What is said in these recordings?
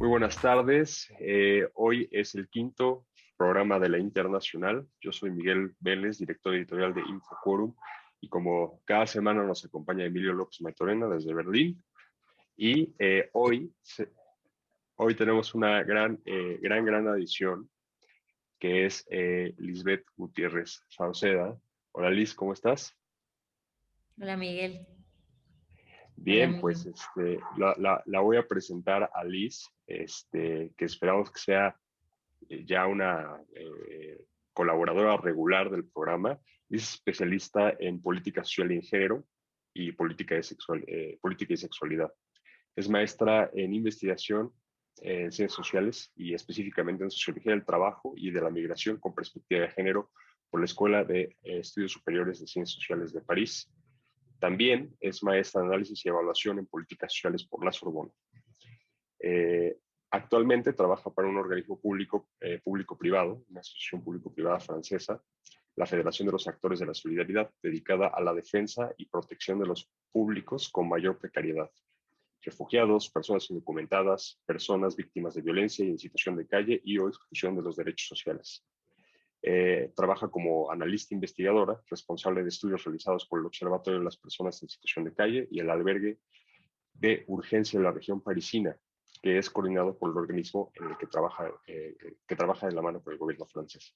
Muy buenas tardes. Hoy es el quinto programa de la Internacional. Yo soy Miguel Vélez, director editorial de Infoquorum, y como cada semana nos acompaña Emilio López Maitorena desde Berlín. Y hoy tenemos una gran adición, que es Lisbeth Gutiérrez Sauceda. Hola Liz, ¿cómo estás? Hola Miguel. Hola Bien, Miguel. pues la voy a presentar a Liz, que esperamos que sea ya una colaboradora regular del programa. Es especialista en política social y en género y política y sexualidad. Es maestra en investigación en ciencias sociales y específicamente en sociología del trabajo y de la migración con perspectiva de género por la Escuela de Estudios Superiores de Ciencias Sociales de París. También es maestra en análisis y evaluación en políticas sociales por la Sorbona. Eh, Actualmente trabaja para un organismo público-privado, una asociación público-privada francesa, la Federación de los Actores de la Solidaridad, dedicada a la defensa y protección de los públicos con mayor precariedad: refugiados, personas indocumentadas, personas víctimas de violencia y en situación de calle y o exclusión de los derechos sociales. Trabaja como analista investigadora, responsable de estudios realizados por el Observatorio de las Personas en Situación de Calle y el albergue de urgencia en la región parisina, que es coordinado por el organismo en el que trabaja de la mano con el gobierno francés.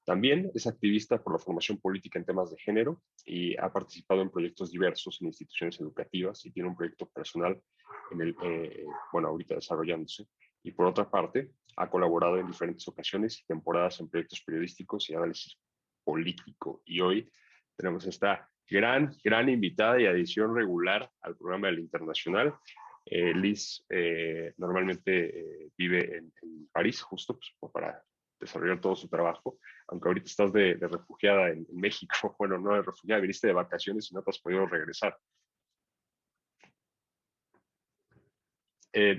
También es activista por la formación política en temas de género y ha participado en proyectos diversos en instituciones educativas y tiene un proyecto personal ahorita desarrollándose. Y por otra parte, ha colaborado en diferentes ocasiones y temporadas en proyectos periodísticos y análisis político. Y hoy tenemos esta gran invitada y adición regular al programa del Internacional. Liz normalmente vive en París, justo pues, para desarrollar todo su trabajo, aunque ahorita estás de refugiada en México. Bueno, no de refugiada, viniste de vacaciones y no te has podido regresar.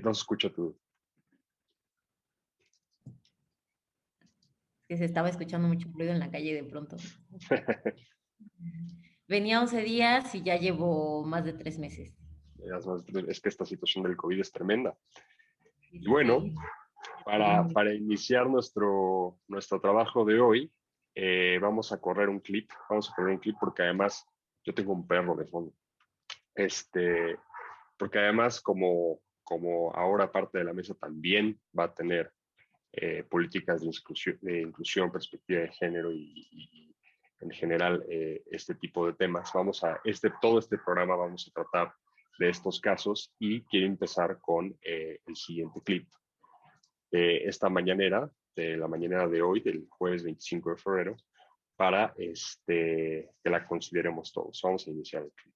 No se escucha tu... Que se estaba escuchando mucho ruido en la calle de pronto. Venía 11 días y ya llevo más de 3 meses. Es que esta situación del COVID es tremenda. Sí, Y sí, bueno, sí. para iniciar nuestro trabajo de hoy, vamos a correr un clip. Vamos a correr un clip porque además yo tengo un perro de fondo. Porque además como ahora parte de la mesa también va a tener políticas de inclusión, perspectiva de género y en general este tipo de temas. Todo este programa vamos a tratar de estos casos y quiero empezar con el siguiente clip. De la mañanera de hoy, del jueves 25 de febrero, para que la consideremos todos. Vamos a iniciar el clip.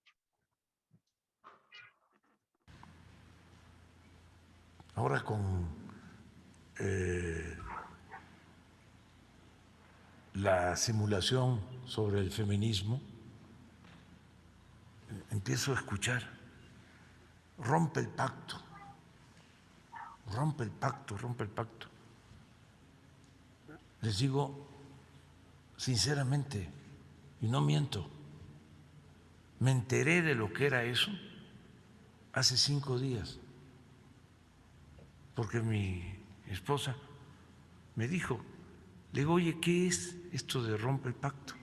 Ahora con la simulación sobre el feminismo, empiezo a escuchar, rompe el pacto, rompe el pacto, rompe el pacto. Les digo sinceramente, y no miento, me enteré de lo que era eso hace 5 días, porque mi esposa me dijo, le digo, oye, ¿qué es esto de rompe el pacto?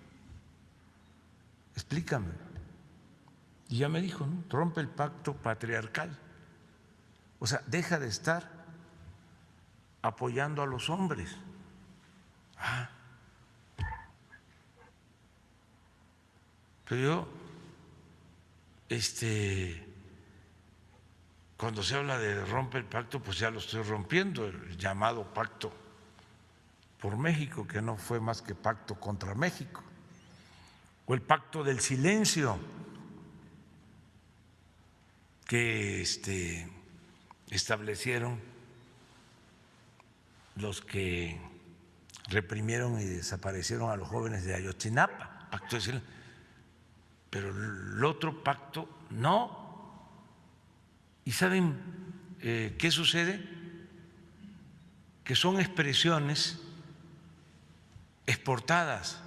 Explícame. Y ya me dijo, ¿no? Rompe el pacto patriarcal. O sea, deja de estar apoyando a los hombres. Ah, pero yo, cuando se habla de rompe el pacto, pues ya lo estoy rompiendo, el llamado pacto por México, que no fue más que pacto contra México, o el pacto del silencio, que establecieron los que reprimieron y desaparecieron a los jóvenes de Ayotzinapa, pacto de silencio. Pero el otro pacto no. ¿Y saben qué sucede? Que son expresiones exportadas.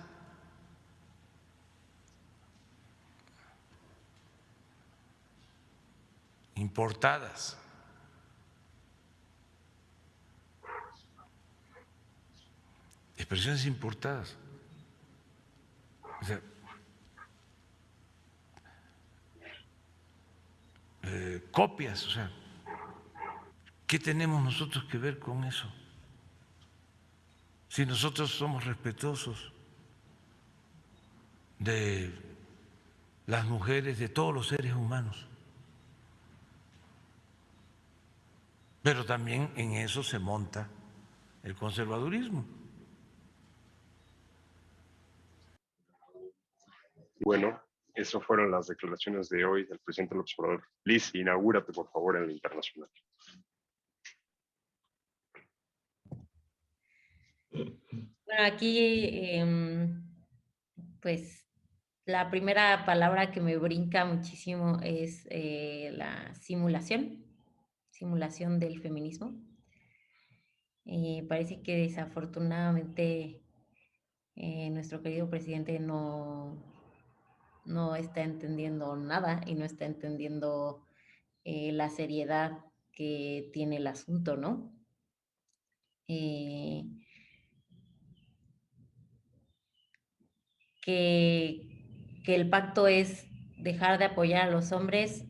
Importadas. expresiones importadas. O sea, copias, o sea, ¿qué tenemos nosotros que ver con eso? Si nosotros somos respetuosos de las mujeres, de todos los seres humanos. Pero también en eso se monta el conservadurismo. Bueno, eso fueron las declaraciones de hoy del presidente López Obrador. Liz, inaugúrate por favor en el internacional. Bueno, aquí, pues, la primera palabra que me brinca muchísimo es la simulación del feminismo. Parece que desafortunadamente nuestro querido presidente no está entendiendo nada y no está entendiendo la seriedad que tiene el asunto, ¿no? Que el pacto es dejar de apoyar a los hombres,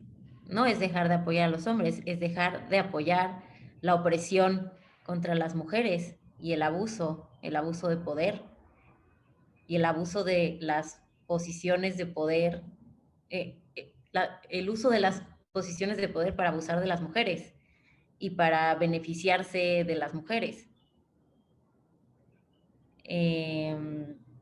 no es dejar de apoyar a los hombres, es dejar de apoyar la opresión contra las mujeres y el abuso de poder y el abuso de las posiciones de poder, el uso de las posiciones de poder para abusar de las mujeres y para beneficiarse de las mujeres.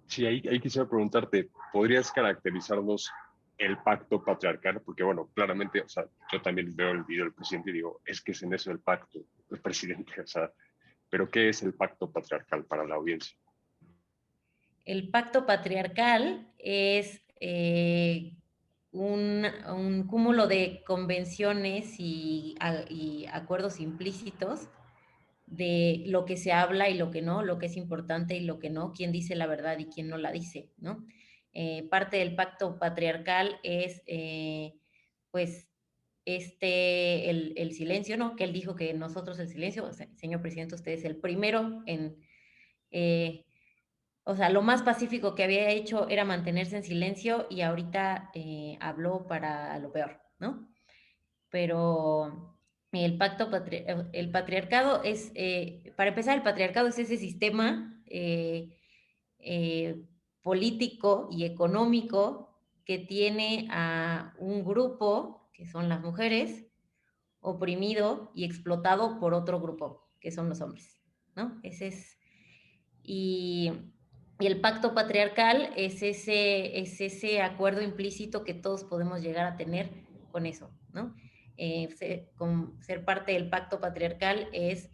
Sí, ahí quisiera preguntarte, ¿podrías caracterizarnos el pacto patriarcal? Porque bueno, claramente, o sea, yo también veo el video del presidente y digo, es que es en eso el pacto, el presidente, o sea, pero ¿qué es el pacto patriarcal para la audiencia? El pacto patriarcal es un cúmulo de convenciones y acuerdos implícitos de lo que se habla y lo que no, lo que es importante y lo que no, quién dice la verdad y quién no la dice, ¿no? Parte del pacto patriarcal es, pues, el silencio, ¿no? Que él dijo que nosotros el silencio, o sea, señor presidente, usted es el primero en, o sea, lo más pacífico que había hecho era mantenerse en silencio y ahorita habló para lo peor, ¿no? Pero el patriarcado es, para empezar, el patriarcado es ese sistema eh, político y económico que tiene a un grupo, que son las mujeres, oprimido y explotado por otro grupo, que son los hombres, ¿no? Ese es, y, y el pacto patriarcal es ese acuerdo implícito que todos podemos llegar a tener con eso, ¿no? Ser parte del pacto patriarcal es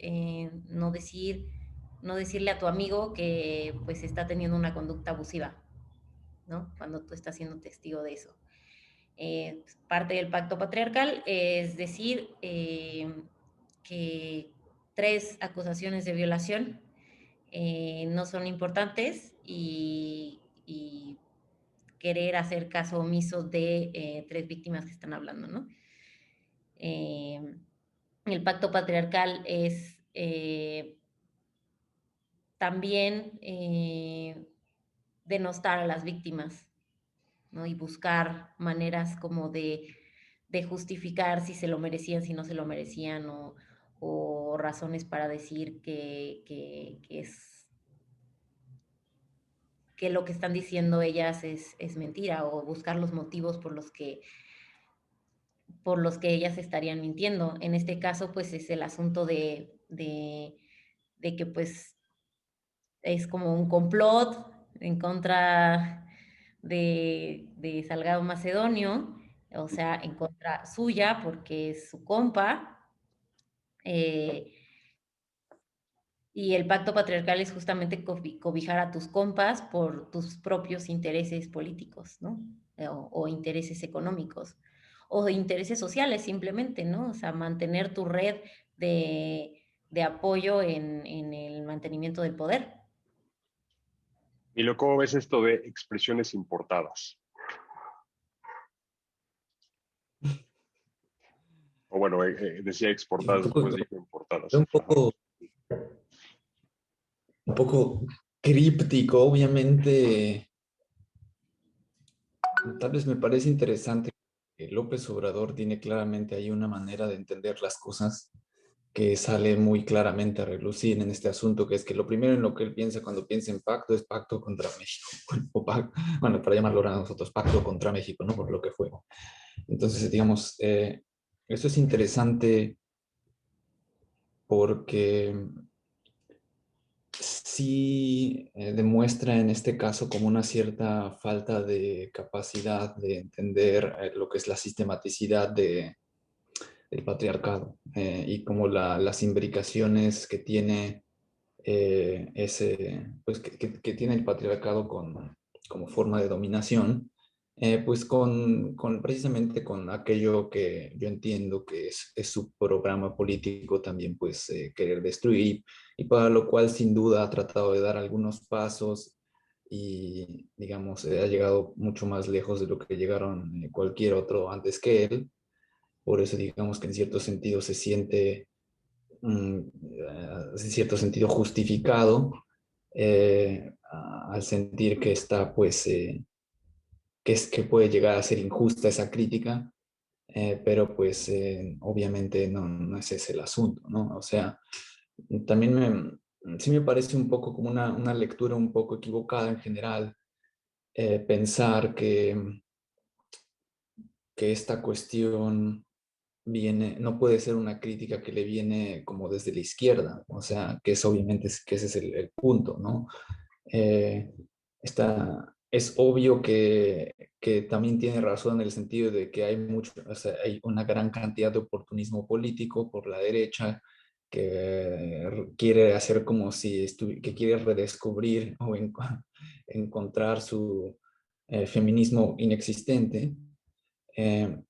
no decirle a tu amigo que pues está teniendo una conducta abusiva, ¿no? Cuando tú estás siendo testigo de eso. Parte del pacto patriarcal es decir que 3 acusaciones de violación no son importantes y querer hacer caso omiso de 3 víctimas que están hablando, ¿no? El pacto patriarcal es también denostar a las víctimas, ¿no? Y buscar maneras como de justificar si se lo merecían, si no se lo merecían, o razones para decir que lo que están diciendo ellas es mentira, o buscar los motivos por los que ellas estarían mintiendo. En este caso, pues es el asunto de que pues es como un complot en contra de Salgado Macedonio, o sea, en contra suya, porque es su compa. Y el pacto patriarcal es justamente cobijar a tus compas por tus propios intereses políticos, ¿no? O intereses económicos, o intereses sociales simplemente, ¿no? O sea, mantener tu red de apoyo en el mantenimiento del poder. Y luego, ¿cómo ves esto de expresiones importadas? O bueno, decía exportadas, después dijo importadas. un poco críptico, obviamente. Tal vez me parece interesante que López Obrador tiene claramente ahí una manera de entender las cosas que sale muy claramente a relucir en este asunto, que es que lo primero en lo que él piensa cuando piensa en pacto es pacto contra México. Bueno, para llamarlo ahora a nosotros, pacto contra México, ¿no? Por lo que fue. Entonces, digamos, eso es interesante porque sí demuestra en este caso como una cierta falta de capacidad de entender lo que es la sistematicidad del patriarcado y como las imbricaciones que tiene pues que tiene el patriarcado como forma de dominación, pues precisamente con aquello que yo entiendo que es su programa político también, pues querer destruir, y para lo cual sin duda ha tratado de dar algunos pasos y, digamos, ha llegado mucho más lejos de lo que llegaron cualquier otro antes que él. Por eso digamos que en cierto sentido se siente en cierto sentido justificado al sentir que está, pues, que puede llegar a ser injusta esa crítica, pero pues obviamente no es ese el asunto, ¿no? O sea, también sí me parece un poco como una lectura un poco equivocada en general, pensar que esta cuestión no puede ser una crítica que le viene como desde la izquierda, o sea, que es obviamente que ese es el punto, ¿no? Eh, es obvio que también tiene razón en el sentido de que hay o sea, hay una gran cantidad de oportunismo político por la derecha que quiere hacer como si que quiere redescubrir o encontrar su feminismo inexistente.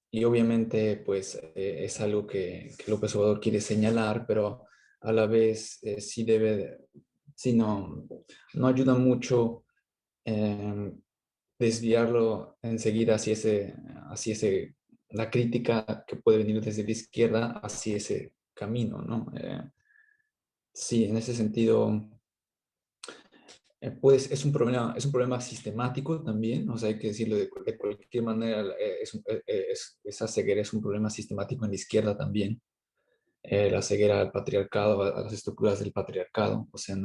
Y obviamente, pues, es algo que López Obrador quiere señalar, pero a la vez sí no ayuda mucho desviarlo enseguida la crítica que puede venir desde la izquierda hacia ese camino, ¿no? Sí, en ese sentido, pues es un problema sistemático también, o sea, hay que decirlo de cualquier manera, esa ceguera es un problema sistemático en la izquierda también, la ceguera al patriarcado, a las estructuras del patriarcado, o sea,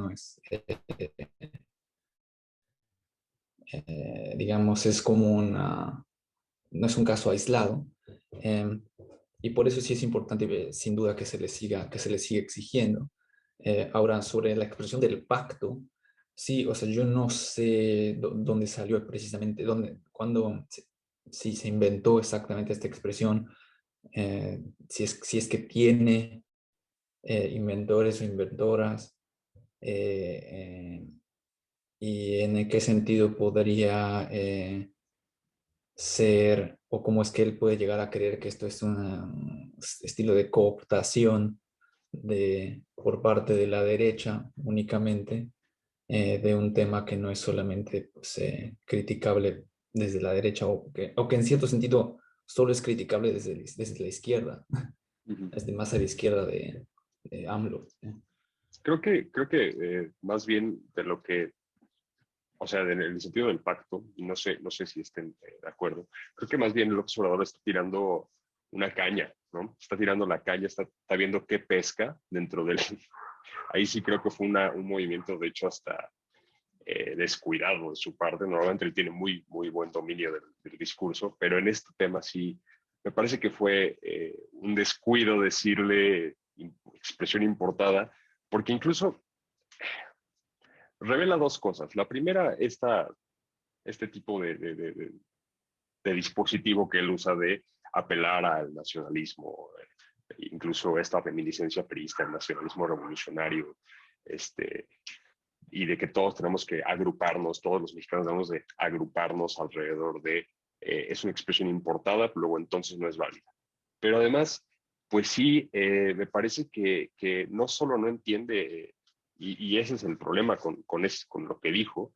digamos, es como no es un caso aislado, eh, y por eso sí es importante, sin duda, que se le siga exigiendo. Ahora, sobre la expresión del pacto, sí, o sea, yo no sé dónde salió precisamente, si se inventó exactamente esta expresión, si es que tiene inventores o inventoras, eh, y en qué sentido podría ser, o cómo es que él puede llegar a creer que esto es un estilo de cooptación por parte de la derecha únicamente, de un tema que no es solamente, pues, criticable desde la derecha, o que en cierto sentido solo es criticable desde la izquierda, Ujú. desde más a la izquierda de AMLO. Creo que más bien de lo que, o sea, en el sentido del pacto, y no sé si estén de acuerdo, creo que más bien López Obrador está tirando una caña, ¿no? Está tirando la caña, está viendo qué pesca dentro del... Ahí sí creo que fue un movimiento, de hecho, hasta descuidado de su parte. Normalmente él tiene muy buen dominio del discurso, pero en este tema sí, me parece que fue un descuido decirle expresión importada, porque incluso revela dos cosas. La primera, este tipo de dispositivo que él usa de apelar al nacionalismo, incluso esta reminiscencia priista, el nacionalismo revolucionario, este, y de que todos tenemos que agruparnos, todos los mexicanos debemos de agruparnos alrededor de, es una expresión importada, luego entonces no es válida. Pero además, pues sí, me parece que no solo no entiende, y ese es el problema con lo que dijo,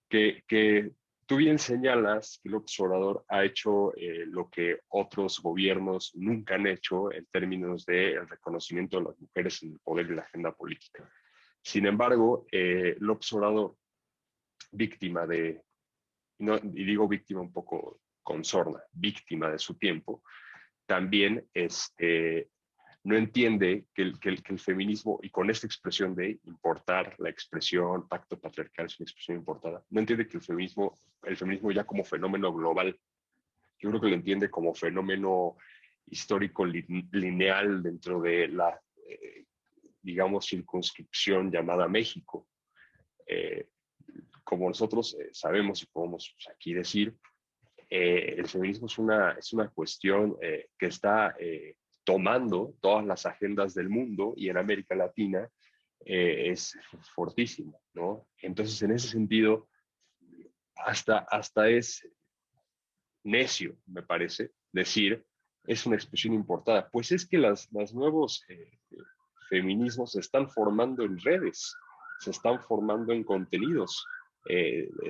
que tú bien señalas que López Obrador ha hecho lo que otros gobiernos nunca han hecho en términos del reconocimiento de las mujeres en el poder y la agenda política. Sin embargo, López Obrador, víctima de, no, y digo víctima un poco con sorna, víctima de su tiempo, también no entiende que el feminismo, y con esta expresión de importar la expresión pacto patriarcal es una expresión importada, no entiende que el feminismo ya como fenómeno global, yo creo que lo entiende como fenómeno histórico lineal dentro de la, digamos, circunscripción llamada México. Como nosotros sabemos y podemos aquí decir, el feminismo es una cuestión que está tomando todas las agendas del mundo y en América Latina es fortísimo, ¿no? Entonces, en ese sentido, hasta es necio, me parece, decir es una expresión importada. Pues es que los nuevos feminismos se están formando en redes, se están formando en contenidos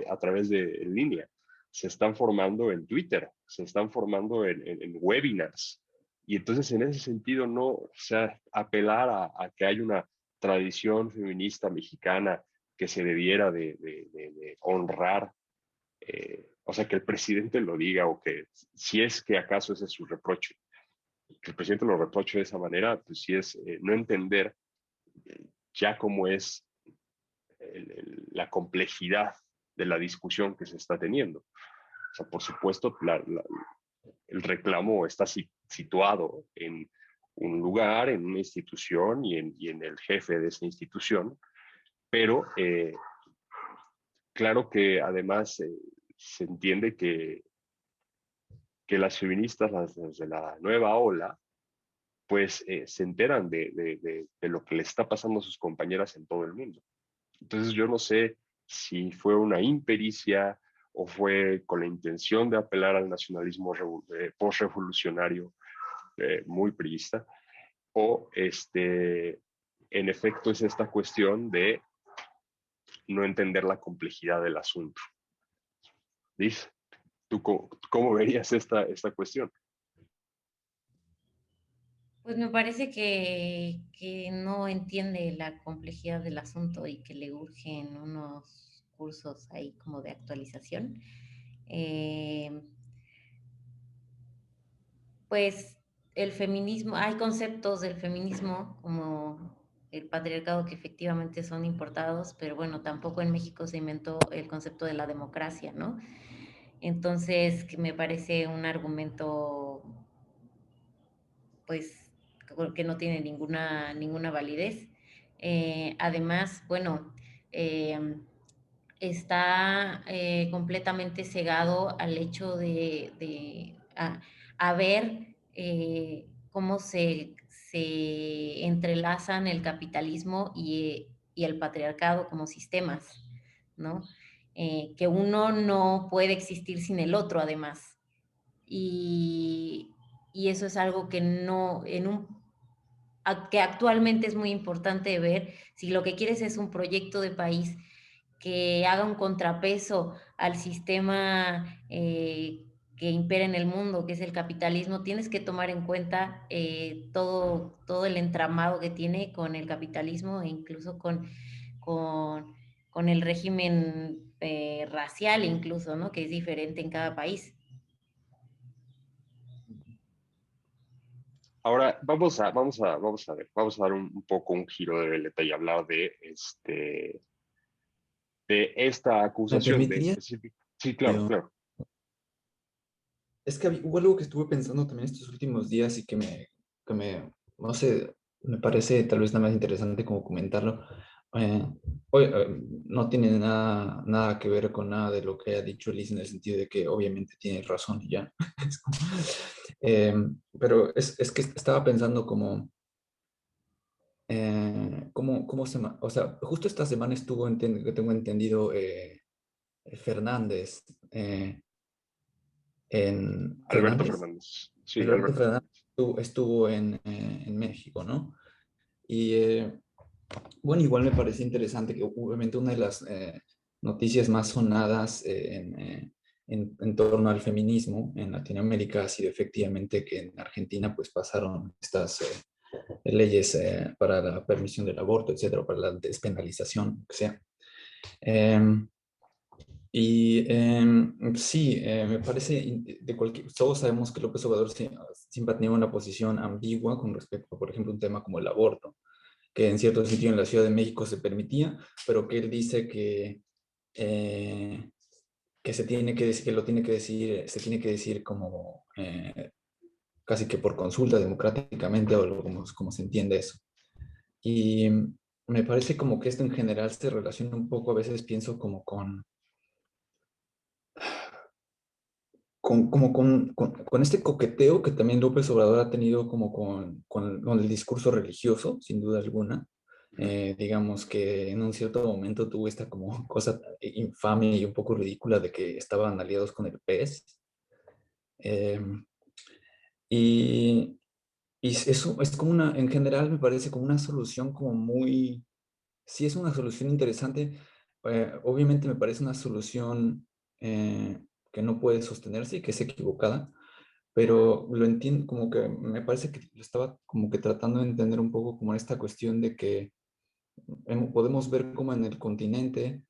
a través de en línea, se están formando en Twitter, se están formando en webinars. Y entonces en ese sentido no, o sea, apelar a que hay una tradición feminista mexicana que se debiera de honrar, o sea, que el presidente lo diga o que si es que acaso ese es su reproche, que el presidente lo reproche de esa manera, pues sí es no entender ya cómo es la complejidad de la discusión que se está teniendo. O sea, por supuesto, el reclamo está situado en un lugar, en una institución y en el jefe de esa institución, pero claro que además se entiende que las feministas, las de la nueva ola, pues se enteran de lo que le está pasando a sus compañeras en todo el mundo. Entonces yo no sé si fue una impericia o fue con la intención de apelar al nacionalismo post-revolucionario muy priista, o en efecto es esta cuestión de no entender la complejidad del asunto. Liz, ¿tú cómo verías esta cuestión? Pues me parece que no entiende la complejidad del asunto y que le urgen unos cursos ahí como de actualización. Pues el feminismo, hay conceptos del feminismo como el patriarcado que efectivamente son importados, pero bueno, tampoco en México se inventó el concepto de la democracia, ¿no? Entonces, que me parece un argumento, pues, que no tiene ninguna validez. Además, bueno, está completamente cegado al hecho a ver cómo se entrelazan el capitalismo y el patriarcado como sistemas, ¿no? Que uno no puede existir sin el otro, además. Y, y eso es algo que no, que actualmente es muy importante ver si lo que quieres es un proyecto de país que haga un contrapeso al sistema que impera en el mundo, que es el capitalismo, tienes que tomar en cuenta todo el entramado que tiene con el capitalismo e incluso con, con el régimen racial incluso, ¿no? Que es diferente en cada país. Ahora vamos a dar un poco un giro de veleta y hablar de esta ¿Me acusación de permitiría? específico. Sí, claro, claro. Es que hubo algo que estuve pensando también estos últimos días y no sé, me parece tal vez nada más interesante como comentarlo. Eh, no tiene nada que ver con nada de lo que ha dicho Liz en el sentido de que obviamente tiene razón y ya. Es como- eh, pero es que estaba pensando como, o sea, justo esta semana estuvo, que tengo entendido, Fernández, Alberto Fernández. Fernández. Sí, Alberto Alberto Fernández Fernández. estuvo en México, ¿no? Y bueno, igual me pareció interesante que obviamente una de las noticias más sonadas en torno al feminismo en Latinoamérica ha sido efectivamente que en Argentina pues pasaron leyes para la permisión del aborto, etcétera, para la despenalización, lo que sea. Em, sí, me parece, todos sabemos que López Obrador siempre ha tenido una posición ambigua con respecto a, por ejemplo, un tema como el aborto, que en cierto sentido en la Ciudad de México se permitía, pero que él dice que se tiene que decir, que lo tiene que decir, se tiene que decir como casi que por consulta democráticamente o como se entiende eso. Y me parece como que esto en general se relaciona un poco, a veces pienso como con este coqueteo que también López Obrador ha tenido como con el discurso religioso, sin duda alguna. Digamos que en un cierto momento tuvo esta como cosa infame y un poco ridícula de que estaban aliados con el PES. Y, y eso es como en general me parece como una solución como muy, sí es una solución interesante. Obviamente me parece una solución que no puede sostenerse y que es equivocada, pero lo entiendo como que me parece que lo estaba como que tratando de entender un poco como esta cuestión de que podemos ver como en el continente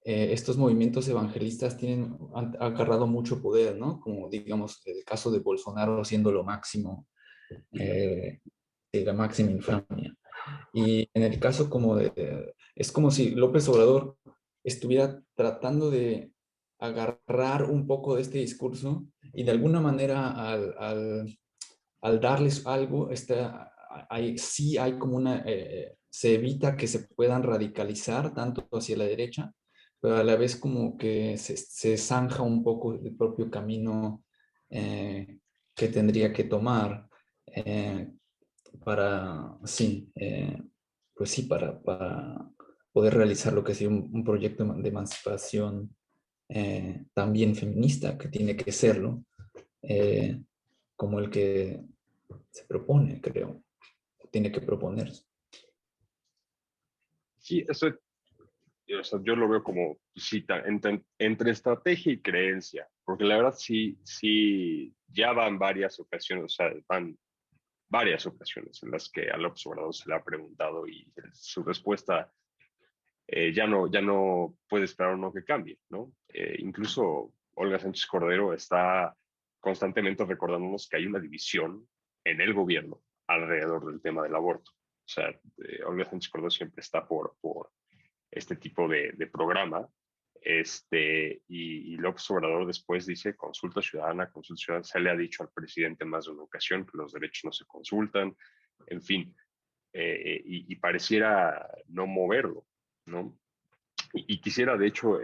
estos movimientos evangelistas han agarrado mucho poder, ¿no? Como digamos el caso de Bolsonaro siendo lo máximo, la máxima infamia. Y en el caso como es como si López Obrador estuviera tratando de agarrar un poco de este discurso y de alguna manera al darles algo, sí hay como se evita que se puedan radicalizar tanto hacia la derecha, pero a la vez como que se zanja un poco el propio camino que tendría que tomar eh, sí, pues sí, para poder realizar lo que es un proyecto de emancipación también feminista, que tiene que serlo, eh, como el que se propone, creo, tiene que proponerse. Sí, eso, o sea, yo lo veo como cita entre estrategia y creencia, porque la verdad sí, sí, ya van varias ocasiones, o sea, van varias ocasiones en las que a López Obrador se le ha preguntado y su respuesta ya no puede esperar uno que cambie, ¿no? Incluso Olga Sánchez Cordero está constantemente recordándonos que hay una división en el gobierno alrededor del tema del aborto. O sea, Olga Sánchez Cordero siempre está por este tipo de programa. Y López Obrador después dice consulta ciudadana, consulta ciudadana. Se le ha dicho al presidente más de una ocasión que los derechos no se consultan, en fin, y pareciera no moverlo, ¿no? Y quisiera, de hecho,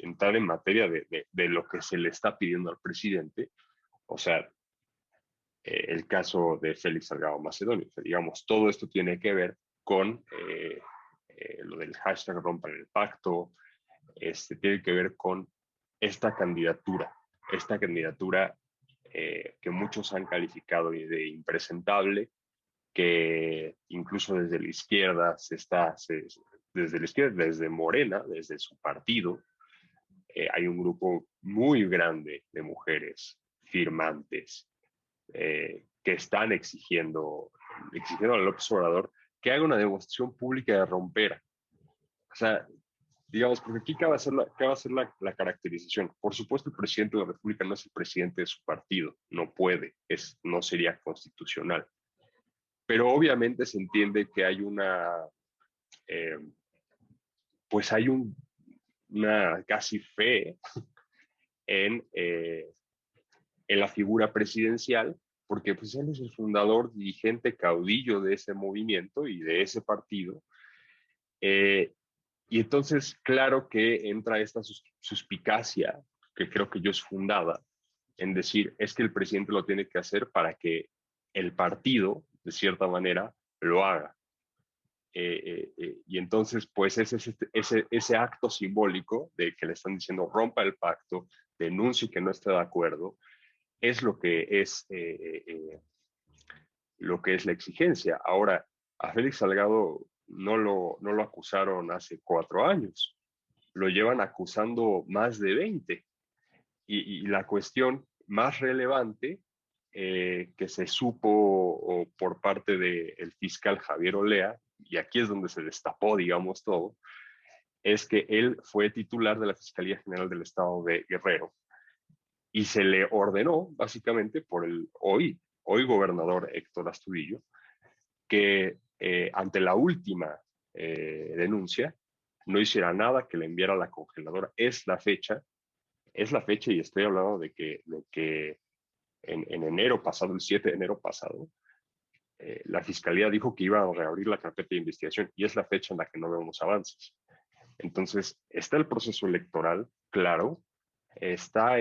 entrar en materia de lo que se le está pidiendo al presidente, o sea, el caso de Félix Salgado Macedonio. O sea, digamos, todo esto tiene que ver con lo del hashtag rompan el pacto, tiene que ver con esta candidatura que muchos han calificado de impresentable, que incluso desde la izquierda desde la izquierda, desde Morena, desde su partido, hay un grupo muy grande de mujeres firmantes que están exigiendo al López Obrador que haga una demostración pública de romper. O sea, digamos, porque aquí ¿qué va a ser la caracterización? Por supuesto, el presidente de la República no es el presidente de su partido, no puede, no sería constitucional. Pero obviamente se entiende que hay eh, pues hay una casi fe en, eh, en la figura presidencial, porque pues él es el fundador, dirigente, caudillo de ese movimiento y de ese partido. Y entonces, claro que entra esta suspicacia, que creo que yo es fundada, en decir, es que el presidente lo tiene que hacer para que el partido, de cierta manera, lo haga. Y entonces, pues ese acto simbólico de que le están diciendo rompa el pacto, denuncie que no esté de acuerdo, es lo que es la exigencia. Ahora, a Félix Salgado no lo acusaron hace 4 años, lo llevan acusando más de 20. Y la cuestión más relevante que se supo por parte del fiscal Javier Olea, y aquí es donde se destapó, digamos, todo, es que él fue titular de la Fiscalía General del Estado de Guerrero y se le ordenó, básicamente, por el hoy gobernador Héctor Astudillo, que ante la última denuncia no hiciera nada, que le enviara a la congeladora. Es la fecha, y estoy hablando de que en enero pasado, el 7 de enero pasado, la Fiscalía dijo que iba a reabrir la carpeta de investigación y es la fecha en la que no vemos avances. Entonces, está el proceso electoral, claro, está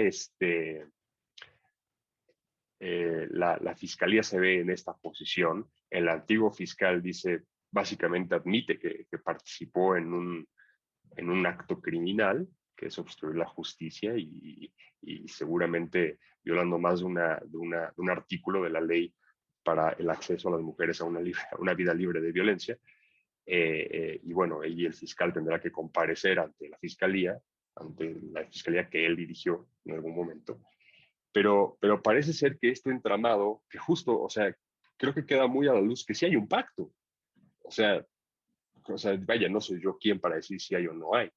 la Fiscalía se ve en esta posición, el antiguo fiscal dice, básicamente admite que participó en un acto criminal, que es obstruir la justicia y seguramente violando más de un artículo de la ley para el acceso a las mujeres a una vida libre de violencia. Y bueno, y el fiscal tendrá que comparecer ante la fiscalía que él dirigió en algún momento. Pero parece ser que este entramado, que justo, o sea, creo que queda muy a la luz que sí hay un pacto. O sea, vaya, no soy yo quien para decir si hay o no hay,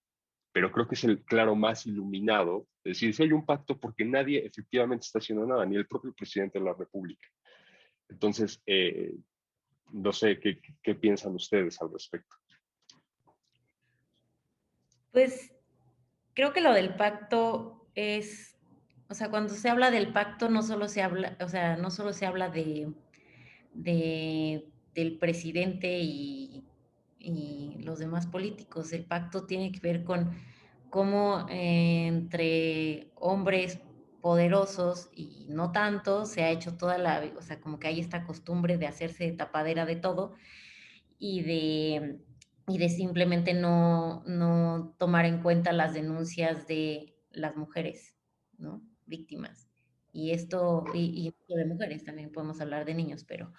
pero creo que es el claro más iluminado, es decir, si hay un pacto porque nadie efectivamente está haciendo nada, ni el propio presidente de la República. Entonces, no sé qué piensan ustedes al respecto. Pues creo que lo del pacto es, o sea, cuando se habla del pacto no solo se habla, o sea, no solo se habla del presidente y los demás políticos. El pacto tiene que ver con cómo entre hombres poderosos y no tanto se ha hecho toda o sea, como que hay esta costumbre de hacerse tapadera de todo y de simplemente no tomar en cuenta las denuncias de las mujeres, ¿no? Víctimas. Y esto, y de mujeres, también podemos hablar de niños, pero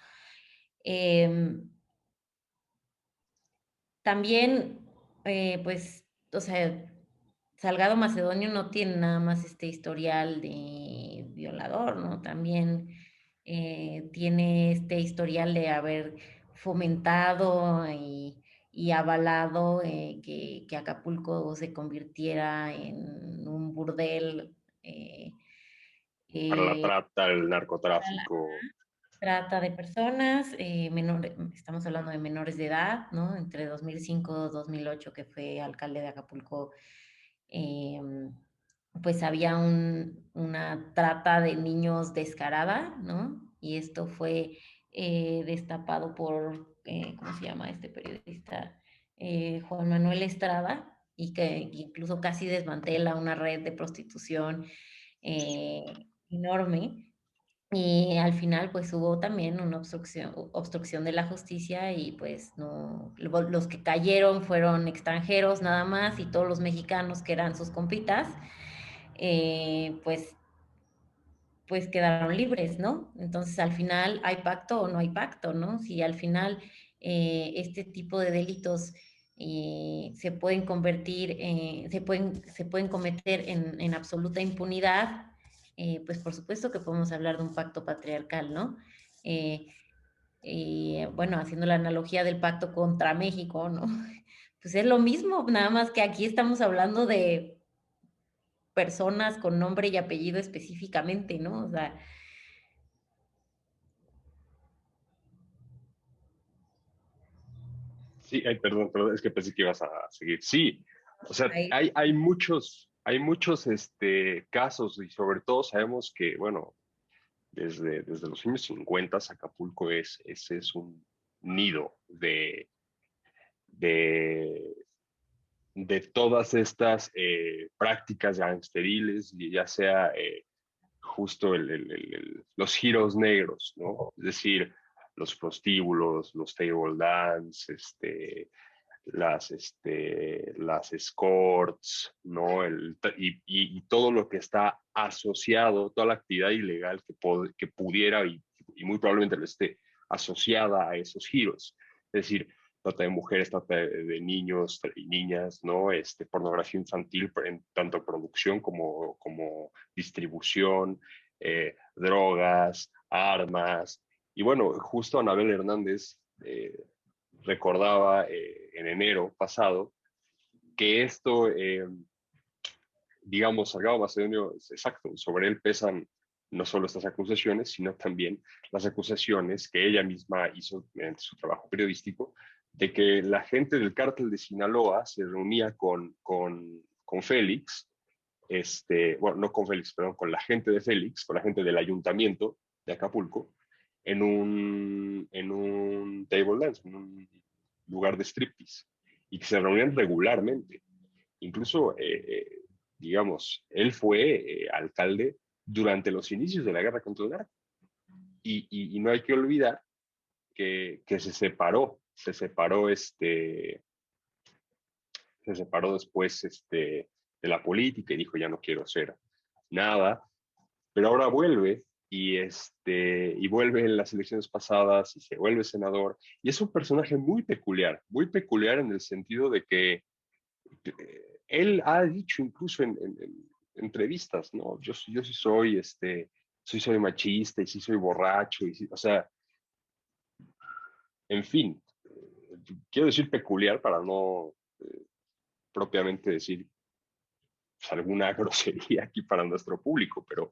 también, pues, o sea, Salgado Macedonio no tiene nada más este historial de violador, ¿no? También tiene este historial de haber fomentado y avalado que Acapulco se convirtiera en un burdel. Para la Eh, trata, el narcotráfico. Trata de personas, estamos hablando de menores de edad, ¿no? Entre 2005 y 2008, que fue alcalde de Acapulco, eh, pues había una trata de niños descarada, ¿no? Y esto fue destapado por, ¿cómo se llama este periodista? Juan Manuel Estrada, y que incluso casi desmantela una red de prostitución enorme. Y al final, pues hubo también una obstrucción de la justicia y pues no, los que cayeron fueron extranjeros nada más y todos los mexicanos que eran sus compitas, pues quedaron libres, ¿no? Entonces al final hay pacto o no hay pacto, ¿no? Si al final este tipo de delitos se pueden convertir, se pueden cometer en absoluta impunidad, pues por supuesto que podemos hablar de un pacto patriarcal, ¿no? Eh, bueno, haciendo la analogía del pacto contra México, ¿no? Pues es lo mismo, nada más que aquí estamos hablando de personas con nombre y apellido específicamente, ¿no? O sea, Sí, ay, perdón, es que pensé que ibas a seguir. Sí, o sea, ahí, hay muchos casos y sobre todo sabemos que, bueno, desde los años 50 Acapulco es un nido de, de todas estas prácticas gangsteriles, ya sea justo los giros negros, ¿no? Es decir, los prostíbulos, los table dance, las escorts, ¿no? Y todo lo que está asociado, toda la actividad ilegal que pudiera y muy probablemente lo esté asociada a esos giros. Es decir, trata de mujeres, trata de niños y niñas, ¿no? Pornografía infantil en tanto producción como distribución, drogas, armas. Y bueno, justo Anabel Hernández recordaba en enero pasado que esto, digamos, Salgado Macedonio, exacto, sobre él pesan no solo estas acusaciones, sino también las acusaciones que ella misma hizo mediante su trabajo periodístico, de que la gente del cártel de Sinaloa se reunía con Félix, bueno, no con Félix, perdón, con la gente de Félix, con la gente del ayuntamiento de Acapulco, en un table dance, en un lugar de striptease, y que se reunían regularmente. Incluso, digamos, él fue alcalde durante los inicios de la guerra contra el narco. Y no hay que olvidar que se separó después de la política y dijo, ya no quiero hacer nada, pero ahora vuelve y vuelve en las elecciones pasadas y se vuelve senador. Y es un personaje muy peculiar en el sentido de que él ha dicho incluso en entrevistas, ¿no? Yo sí soy machista y sí soy borracho, o sea, en fin, quiero decir peculiar para no propiamente decir pues, alguna grosería aquí para nuestro público, pero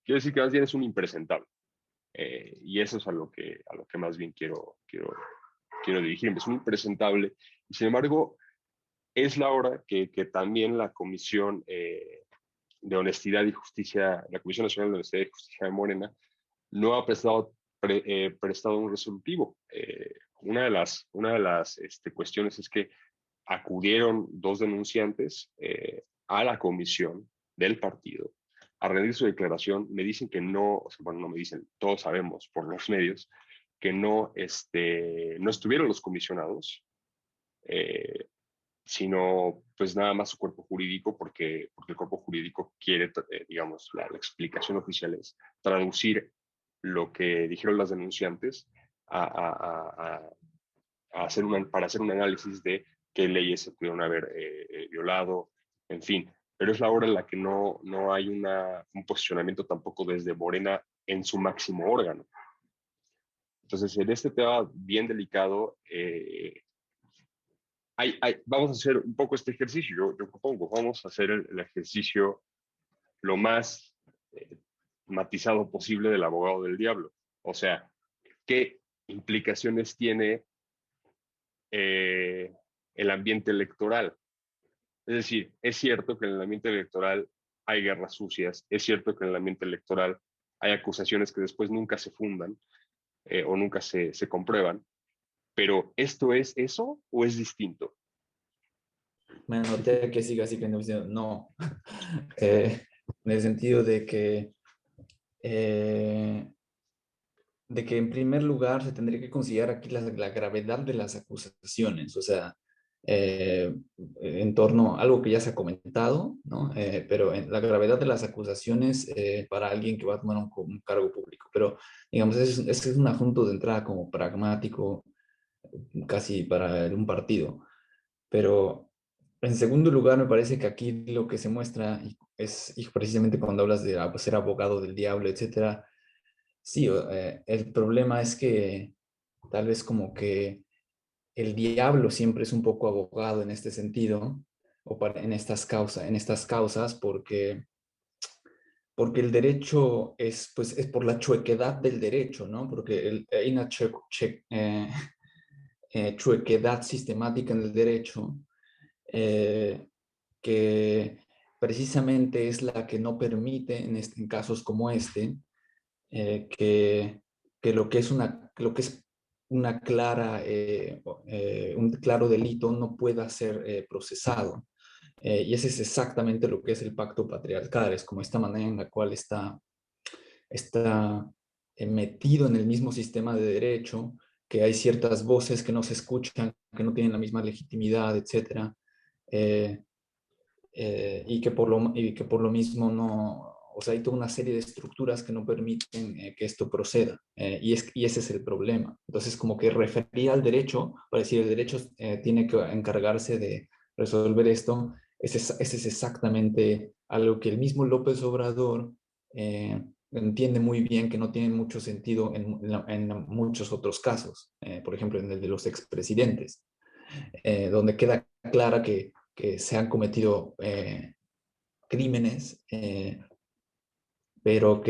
quiero decir que más bien es un impresentable. Y eso es a lo que más bien quiero dirigirme. Es un impresentable. Y sin embargo, es la hora que también la Comisión de Honestidad y Justicia, la Comisión Nacional de Honestidad y Justicia de Morena, no ha prestado un resolutivo. Una de las cuestiones es que acudieron dos denunciantes a la comisión del partido a rendir su declaración. Me dicen que no, o sea, bueno, no me dicen, todos sabemos por los medios que no estuvieron los comisionados, sino pues nada más su cuerpo jurídico, porque el cuerpo jurídico quiere, digamos, la explicación oficial es traducir lo que dijeron las denunciantes para hacer un análisis de qué leyes se pudieron haber violado, en fin. Pero es la hora en la que no hay un posicionamiento tampoco desde Morena en su máximo órgano. Entonces, en este tema bien delicado, vamos a hacer un poco este ejercicio. Yo propongo, vamos a hacer el ejercicio lo más matizado posible del abogado del diablo. O sea, ¿qué implicaciones tiene el ambiente electoral? Es decir, es cierto que en el ambiente electoral hay guerras sucias, es cierto que en el ambiente electoral hay acusaciones que después nunca se fundan o nunca se comprueban, pero ¿esto es eso o es distinto? Me anoté que siga así que no. En el sentido eh, de que en primer lugar se tendría que considerar aquí la gravedad de las acusaciones, o sea, en torno a algo que ya se ha comentado, ¿no? Pero en la gravedad de las acusaciones para alguien que va a tomar un cargo público. Pero, digamos, ese es un asunto de entrada como pragmático, casi para un partido. Pero, en segundo lugar, me parece que aquí lo que se muestra y precisamente cuando hablas de ser abogado del diablo, etcétera. Sí, el problema es que tal vez como que el diablo siempre es un poco abogado en este sentido, o en estas causas, porque el derecho pues, es por la chuequedad del derecho, ¿no? Porque hay una chuequedad sistemática en el derecho eh, que precisamente es la que no permite en casos como este eh, que, que lo que es una clara, un claro delito no pueda ser procesado. Y ese es exactamente lo que es el pacto patriarcal, es como esta manera en la cual está metido en el mismo sistema de derecho, que hay ciertas voces que no se escuchan, que no tienen la misma legitimidad, etcétera, eh, y que por lo mismo no, o sea, hay toda una serie de estructuras que no permiten que esto proceda, y ese es el problema. Entonces, como que refería al derecho, para decir, el derecho tiene que encargarse de resolver esto, ese es exactamente algo que el mismo López Obrador entiende muy bien que no tiene mucho sentido en muchos otros casos, por ejemplo, en el de los expresidentes, donde queda clara que se han cometido crímenes, pero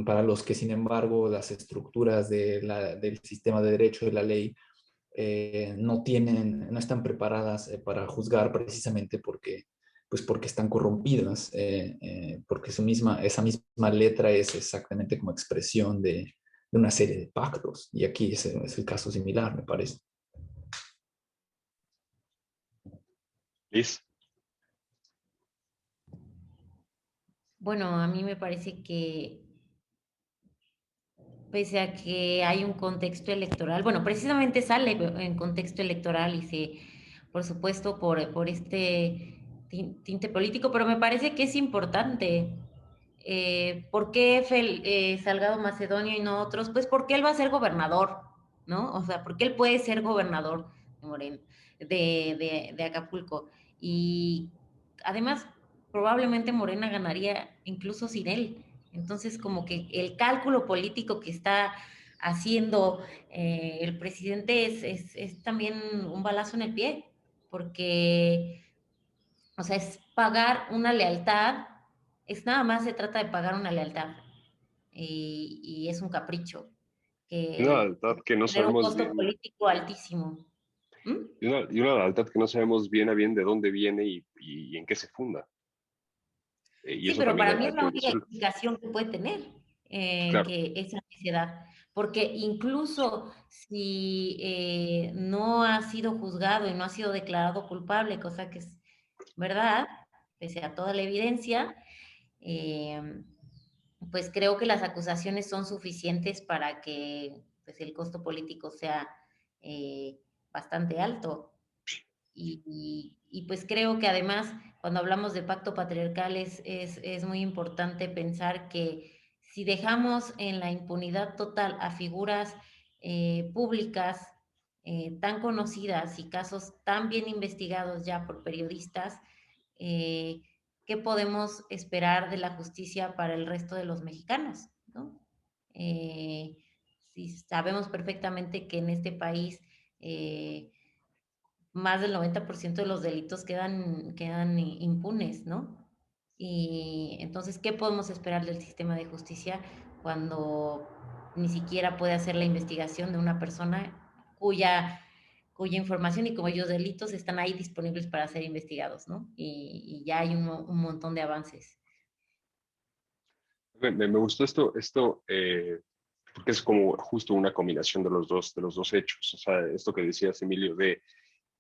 para los que, sin embargo, las estructuras del sistema de derecho de la ley no están preparadas para juzgar precisamente porque están corrompidas, porque esa misma letra es exactamente como expresión de una serie de pactos. Y aquí es el caso similar, me parece. Liz. Bueno, a mí me parece que pese a que hay un contexto electoral, bueno, precisamente sale en contexto electoral y por supuesto, por este tinte político, pero me parece que es importante. ¿Por qué Salgado Macedonio y no otros? Pues porque él va a ser gobernador, ¿no? O sea, porque él puede ser gobernador de Moreno, de Acapulco. Y además, probablemente Morena ganaría incluso sin él. Entonces, como que el cálculo político que está haciendo el presidente es también un balazo en el pie, porque, o sea, es pagar una lealtad, es nada más se trata de pagar una lealtad, y es un capricho, Una que lealtad que no tener un sabemos costo bien, político altísimo. ¿Mm? y una lealtad que no sabemos bien a bien de dónde viene y en qué se funda. Y Sí, eso pero también para mí hay es la que única decirlo. explicación que puede tener, Claro, que esa ansiedad, porque incluso si no ha sido juzgado y no ha sido declarado culpable, cosa que es verdad, pese a toda la evidencia, eh, pues creo que las acusaciones son suficientes para que pues, el costo político sea eh, bastante alto. Pues creo que además, cuando hablamos de pacto patriarcal, es muy importante pensar que si dejamos en la impunidad total a figuras públicas tan conocidas y casos tan bien investigados ya por periodistas, eh, ¿qué podemos esperar de la justicia para el resto de los mexicanos? ¿No? Eh, si sabemos perfectamente que en este país más del 90% de los delitos quedan impunes, ¿no? Y entonces, ¿qué podemos esperar del sistema de justicia cuando ni siquiera puede hacer la investigación de una persona cuya información y cuyos delitos están ahí disponibles para ser investigados, ¿no? Y ya hay un montón de avances. me gustó porque es como justo una combinación de los dos hechos. O sea, esto que decías, Emilio, de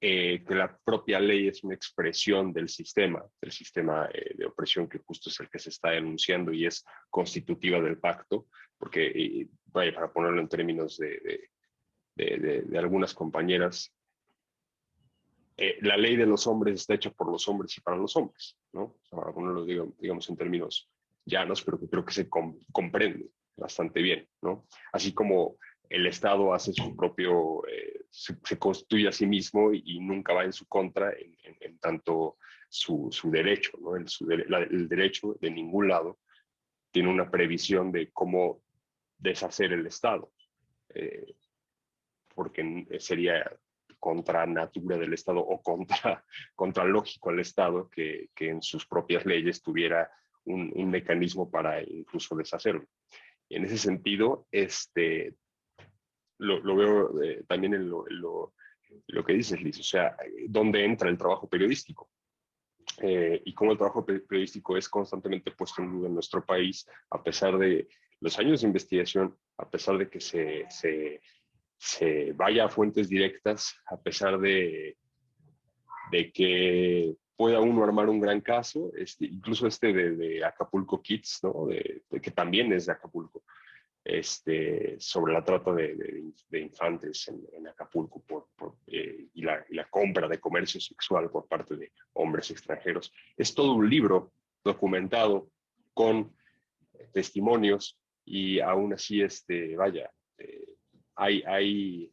que la propia ley es una expresión del sistema de opresión que justo es el que se está denunciando y es constitutiva del pacto, porque, vaya, para ponerlo en términos de algunas compañeras, la ley de los hombres está hecha por los hombres y para los hombres, ¿no? O sea, para ponerlo, digamos, en términos llanos, pero que creo que se comprende bastante bien, ¿no? Así como el Estado hace su propio, se constituye a sí mismo y nunca va en su contra en tanto su derecho, ¿no? El derecho de ningún lado tiene una previsión de cómo deshacer el Estado, eh, porque sería contra natura del Estado o contra lógico al Estado que en sus propias leyes tuviera un mecanismo para incluso deshacerlo. Y en ese sentido, lo veo también en lo que dices, Liz, o sea, ¿dónde entra el trabajo periodístico? Y cómo el trabajo periodístico es constantemente puesto en duda en nuestro país, a pesar de los años de investigación, a pesar de que se vaya a fuentes directas, a pesar de que pueda uno armar un gran caso, incluso de Acapulco Kids, ¿no? De que también es de Acapulco, sobre la trata de infantes en Acapulco y la compra de comercio sexual por parte de hombres extranjeros. Es todo un libro documentado con testimonios y aún así, vaya, hay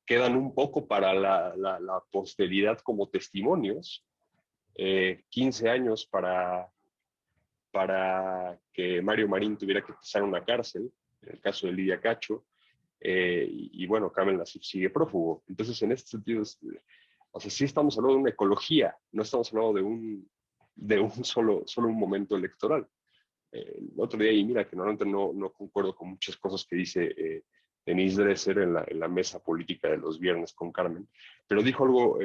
quedan un poco para la posteridad como testimonios, 15 años para que Mario Marín tuviera que pisar una cárcel, en el caso de Lidia Cacho, y bueno, Kamel Nacif sigue prófugo. Entonces, en este sentido, o sea, sí estamos hablando de una ecología, no estamos hablando de un solo un momento electoral. El otro día, y mira que normalmente no concuerdo con muchas cosas que dice Denise Dresser en la mesa política de los viernes con Carmen, pero dijo algo,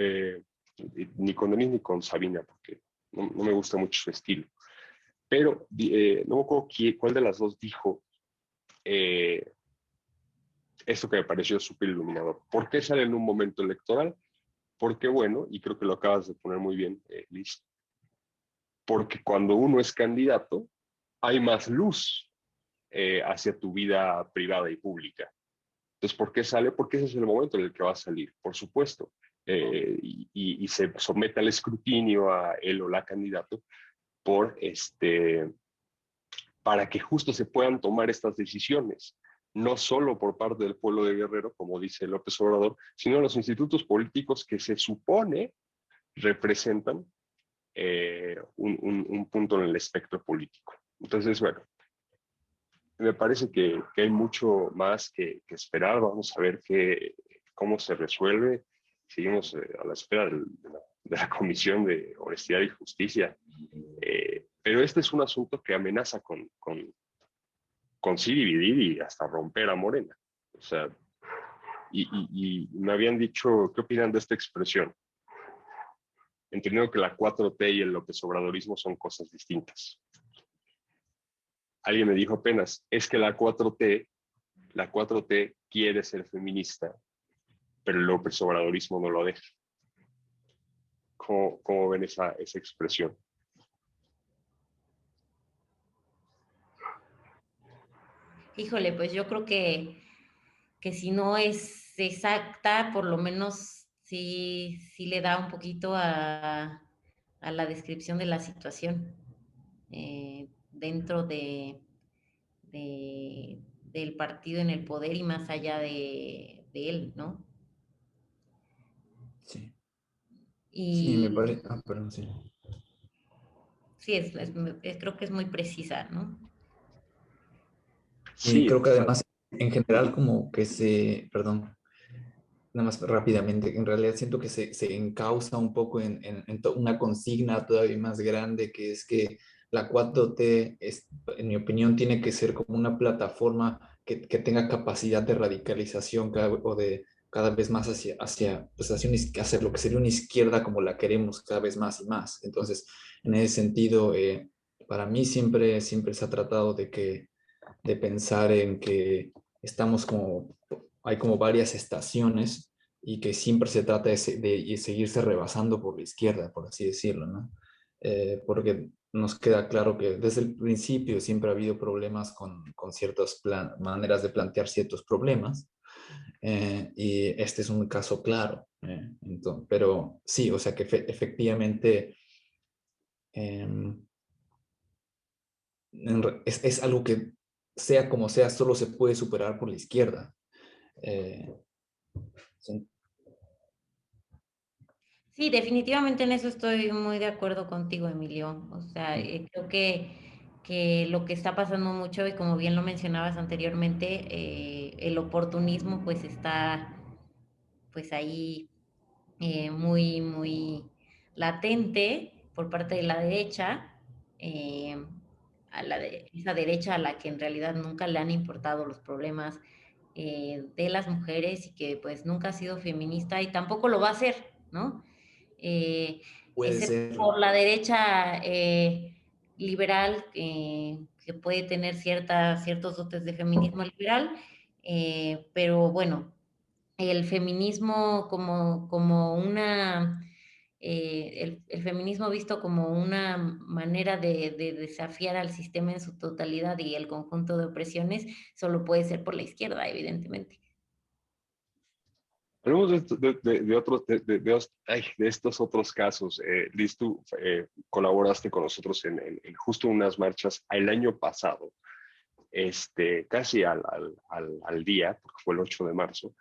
ni con Denise ni con Sabina, porque no me gusta mucho su estilo. Pero no me acuerdo cuál de las dos dijo esto que me pareció súper iluminador. ¿Por qué sale en un momento electoral? Porque, bueno, y creo que lo acabas de poner muy bien, Liz, porque cuando uno es candidato, hay más luz hacia tu vida privada y pública. Entonces, ¿por qué sale? Porque ese es el momento en el que va a salir, por supuesto. Y se somete al escrutinio a él o la candidato por para que justo se puedan tomar estas decisiones, no solo por parte del pueblo de Guerrero, como dice López Obrador, sino los institutos políticos que se supone representan un punto en el espectro político. Entonces, bueno, me parece que hay mucho más que esperar. Vamos a ver cómo se resuelve. Seguimos a la espera de la Comisión de Honestidad y Justicia. Pero este es un asunto que amenaza con sí dividir y hasta romper a Morena. O sea, y me habían dicho, ¿qué opinan de esta expresión? Entendiendo que la 4T y el López Obradorismo son cosas distintas. Alguien me dijo apenas, es que la 4T quiere ser feminista, pero el López Obradorismo no lo deja. ¿Cómo ven esa expresión? Híjole, pues yo creo que si no es exacta, por lo menos sí le da un poquito a la descripción de la situación dentro del partido en el poder y más allá de él, ¿no? Sí, sí, me Y parece. Ah, perdón, sí. sí, creo que es muy precisa, ¿no? Y Sí, creo que además, en general, como que perdón, nada más rápidamente, en realidad siento que se encausa un poco en una consigna todavía más grande, que es que la 4T, en mi opinión, tiene que ser como una plataforma que tenga capacidad de radicalización o de cada vez más pues hacia lo que sería una izquierda como la queremos cada vez más y más. Entonces, en ese sentido, para mí siempre se ha tratado de pensar en que hay como varias estaciones y que siempre se trata de seguirse rebasando por la izquierda, por así decirlo, ¿no? Porque nos queda claro que desde el principio siempre ha habido problemas con ciertas maneras de plantear ciertos problemas, y este es un caso claro. Pero sí, o sea que efectivamente em, es algo que, sea como sea, solo se puede superar por la izquierda. Eh, sí, Sí, definitivamente en eso estoy muy de acuerdo contigo, Emilio. O sea, creo que lo que está pasando mucho, y como bien lo mencionabas anteriormente, el oportunismo pues está pues ahí muy latente por parte de la derecha, eh, esa derecha a la que en realidad nunca le han importado los problemas de las mujeres y que pues nunca ha sido feminista y tampoco lo va a hacer, ¿no? puede Excepto ser. por la derecha liberal, que puede tener ciertos dotes de feminismo liberal, pero bueno, el feminismo como una, el feminismo visto como una manera de desafiar al sistema en su totalidad y el conjunto de opresiones, solo puede ser por la izquierda, evidentemente. hablemos de otros, de estos otros casos. Liz, tú colaboraste con nosotros en justo unas marchas el año pasado, casi al día, porque fue el 8 de marzo.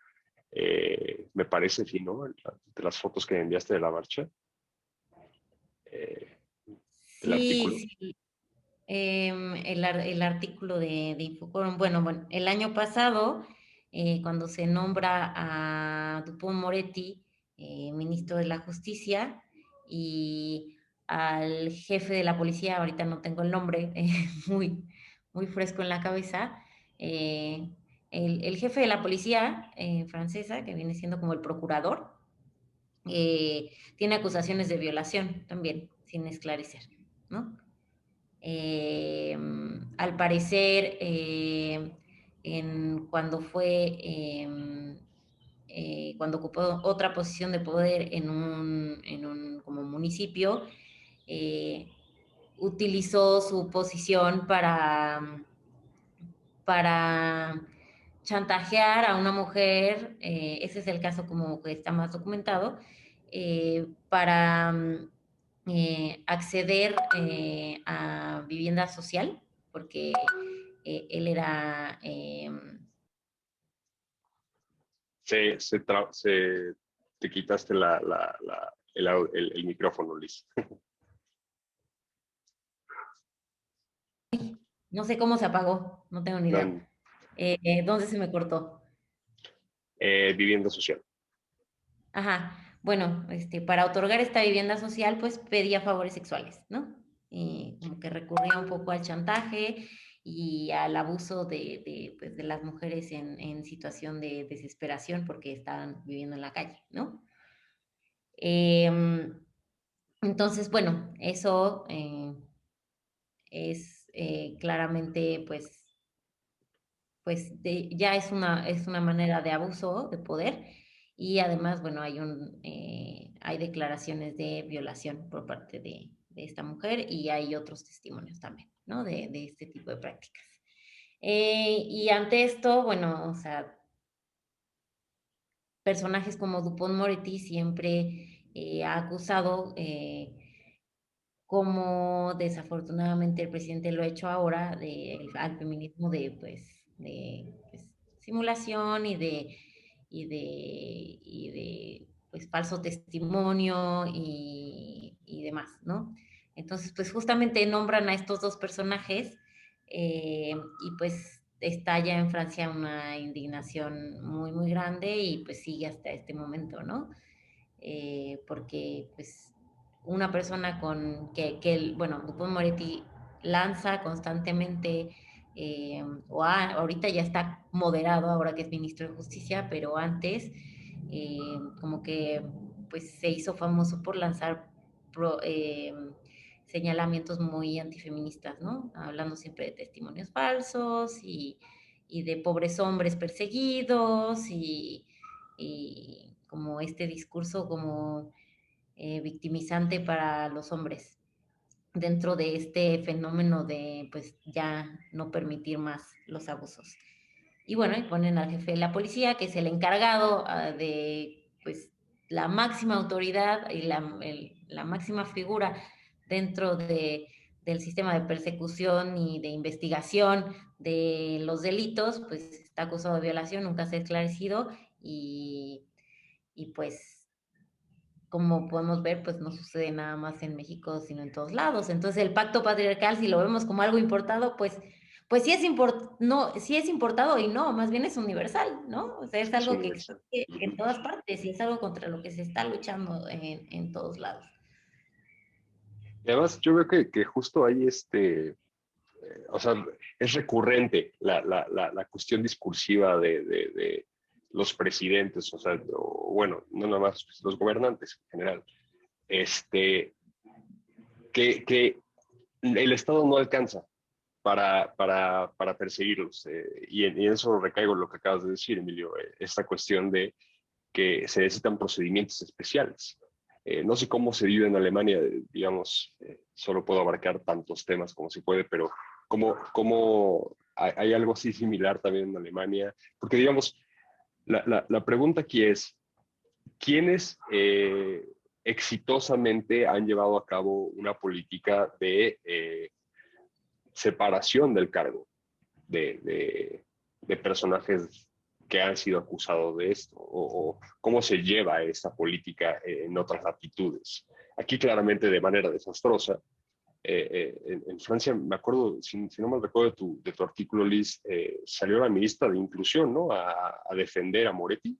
Me parece, sí, ¿no? De las fotos que me enviaste de la marcha, eh, el Sí, artículo. sí, El artículo de Infocorum. Bueno, el año pasado, cuando se nombra a Dupont-Moretti ministro de la Justicia, y al jefe de la policía, ahorita no tengo el nombre, muy, muy fresco en la cabeza, eh, el jefe de la policía francesa, que viene siendo como el procurador, tiene acusaciones de violación también, sin esclarecer, ¿no? Al parecer, cuando ocupó otra posición de poder en un como municipio, eh, utilizó su posición para chantajear a una mujer, ese es el caso como que está más documentado, para acceder a vivienda social, porque él era... Te quitaste el micrófono, Liz. no sé cómo se apagó, no tengo ni idea. No, ¿Dónde se me cortó? vivienda social. Ajá, bueno, para otorgar esta vivienda social, pues pedía favores sexuales, ¿no? Como que recurría un poco al chantaje y al abuso pues, de las mujeres en situación de desesperación porque estaban viviendo en la calle, ¿no? Em, entonces, bueno, eso es claramente, pues ya es una manera de abuso de poder, y además, bueno, hay declaraciones de violación por parte de esta mujer, y hay otros testimonios también, ¿no? De este tipo de prácticas. Y ante esto, bueno, o sea, personajes como Dupont-Moretti siempre ha acusado, como desafortunadamente el presidente lo ha hecho ahora, al feminismo pues, simulación y de pues, falso testimonio y demás, ¿no? Entonces, pues justamente nombran a estos dos personajes, y pues estalla en Francia una indignación muy, muy grande, y pues sigue hasta este momento, ¿no? Porque pues una persona bueno, Dupont-Moretti lanza constantemente, ahorita ya está moderado ahora que es ministro de Justicia, pero antes como que pues se hizo famoso por lanzar pro, señalamientos muy antifeministas, ¿no? Hablando siempre de testimonios falsos y de pobres hombres perseguidos y como este discurso como victimizante para los hombres dentro de este fenómeno de pues ya no permitir más los abusos. Y bueno, y ponen al jefe de la policía, que es el encargado de pues la máxima autoridad y la máxima figura dentro del sistema de persecución y de investigación de los delitos, pues está acusado de violación, nunca se ha esclarecido, y pues como podemos ver, pues no sucede nada más en México, sino en todos lados. Entonces, el pacto patriarcal, si lo vemos como algo importado, pues sí es importado, y no, más bien es universal, ¿no? O sea, es Es algo que universal. existe en todas partes y es algo contra lo que se está luchando en todos lados. Y además, yo veo que justo ahí o sea, es recurrente la cuestión discursiva de los presidentes, o sea, bueno, no nada más los gobernantes en general, que el Estado no alcanza para perseguirlos. Y en eso recaigo lo que acabas de decir, Emilio, esta cuestión de que se necesitan procedimientos especiales. No sé cómo se vive en Alemania, digamos, solo puedo abarcar tantos temas como se puede, pero ¿cómo hay algo así similar también en Alemania? Porque, digamos, la pregunta aquí es, ¿quiénes exitosamente han llevado a cabo una política de separación del cargo de personajes que han sido acusados de esto? O cómo se lleva esta política en otras latitudes? Aquí claramente de manera desastrosa, en Francia, me acuerdo, si no me recuerdo de tu artículo, Liz, salió la ministra de Inclusión, ¿no? A defender a Moretti.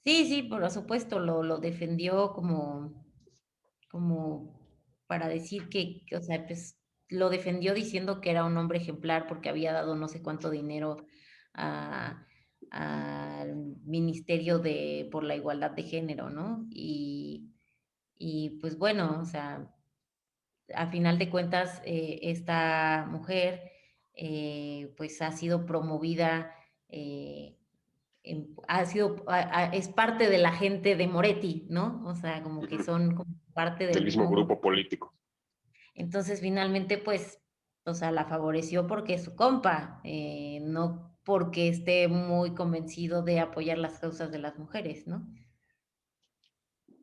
Sí, sí, por supuesto, lo defendió como para decir o sea, pues lo defendió diciendo que era un hombre ejemplar porque había dado no sé cuánto dinero a- al Ministerio por la Igualdad de Género, ¿no? Y pues bueno, o sea, a final de cuentas, esta mujer pues ha sido promovida, eh, es parte de la gente de Moretti, ¿no? O sea, como que son como parte del Del mismo mismo grupo grupo. político. Entonces, finalmente, pues, o sea, la favoreció porque es su compa, no porque esté muy convencido de apoyar las causas de las mujeres, ¿no?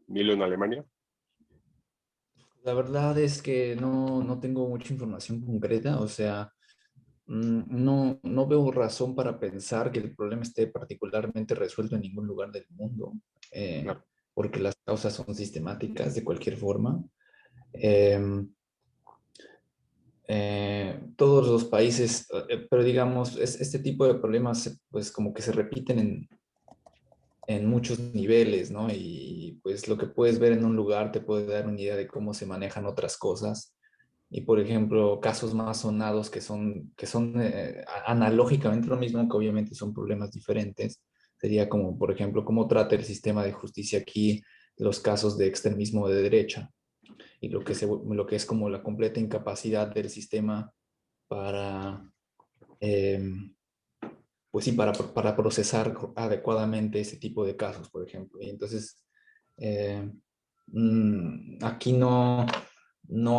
Milo en Alemania. La verdad es que no tengo mucha información concreta, o sea, no veo razón para pensar que el problema esté particularmente resuelto en ningún lugar del mundo, Claro. porque las causas son sistemáticas de cualquier forma. Em, Todos los países, pero digamos, este tipo de problemas pues como que se repiten en muchos niveles, ¿no? Y pues lo que puedes ver en un lugar te puede dar una idea de cómo se manejan otras cosas. Y por ejemplo, casos más sonados que son analógicamente lo mismo, que obviamente son problemas diferentes, sería como, por ejemplo, cómo trata el sistema de justicia aquí los casos de extremismo de derecha y lo que es como la completa incapacidad del sistema para, eh, pues sí, para procesar adecuadamente ese tipo de casos, por ejemplo. Y entonces, eh, aquí no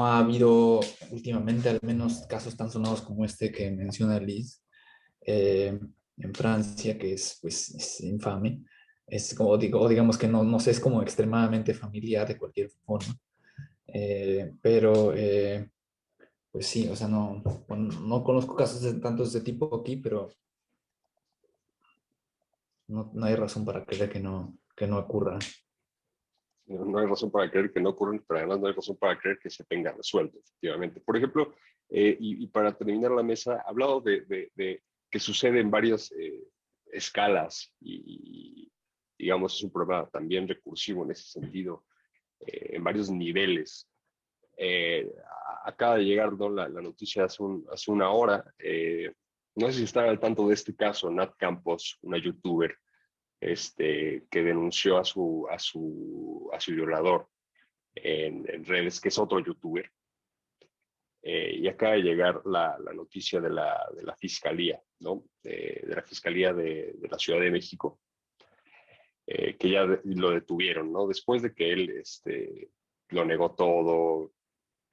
ha habido últimamente al menos casos tan sonados como este que menciona Liz, eh, en Francia, que es, pues, es infame. Es como digo, o digamos que no sé, es como extremadamente familiar de cualquier forma. Pero pues sí, o sea, bueno, no conozco casos de tantos de tipo aquí, pero no hay razón para creer que no ocurra. No hay razón para creer que no ocurran, pero además no hay razón para creer que se tenga resuelto, efectivamente. Por ejemplo, y para terminar la mesa, ha hablado de que sucede en varias escalas y, digamos, es un problema también recursivo en ese sentido, en varios niveles. Eh, Acaba de llegar, ¿no?, la noticia hace una hora. No sé si están al tanto de este caso, Nat Campos, una youtuber, que denunció a su violador en redes, que es otro youtuber. Y acaba de llegar la noticia de la Fiscalía, ¿no? De la Fiscalía de la Ciudad de México, que ya lo detuvieron, ¿no? Después de que él lo negó todo,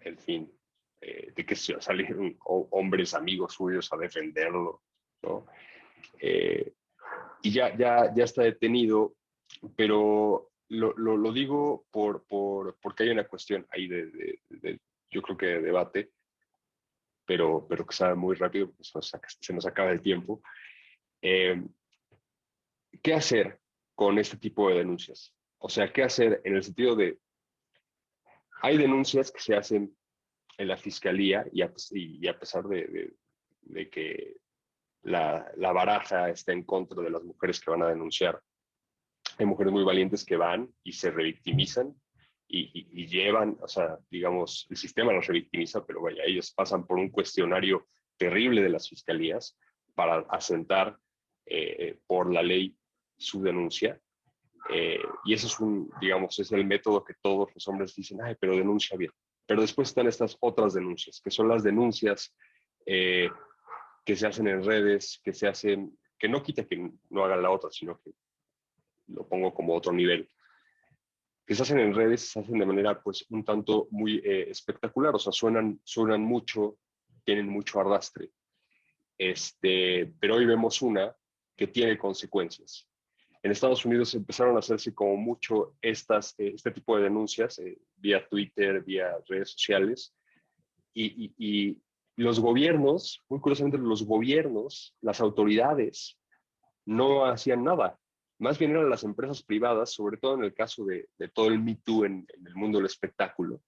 en fin, de que salieron hombres amigos suyos a defenderlo, ¿no? Y ya está detenido, pero lo digo porque hay una cuestión ahí yo creo que de debate, pero que sabe muy rápido porque se nos acaba el tiempo. Eh, ¿Qué hacer con este tipo de denuncias? O sea, ¿qué hacer en el sentido de, hay denuncias que se hacen en la fiscalía y a pesar de que la baraja está en contra de las mujeres que van a denunciar, hay mujeres muy valientes que van y se revictimizan y llevan, o sea, digamos, el sistema los revictimiza, pero vaya, ellos pasan por un cuestionario terrible de las fiscalías para asentar por la ley su denuncia. Y eso digamos, es el método que todos los hombres dicen, ay, pero denuncia bien. Pero después están estas otras denuncias, que son las denuncias que se hacen en redes, que no quita que no hagan la otra, sino que lo pongo como otro nivel, que se hacen en redes, se hacen de manera pues un tanto muy espectacular, o sea, suenan mucho, tienen mucho arrastre, pero hoy vemos una que tiene consecuencias. En Estados Unidos empezaron a hacerse como mucho este tipo de denuncias vía Twitter, vía redes sociales, y los gobiernos, muy curiosamente los gobiernos, las autoridades, no hacían nada. Más bien eran las empresas privadas, sobre todo en el caso de todo el Me Too en el mundo del espectáculo,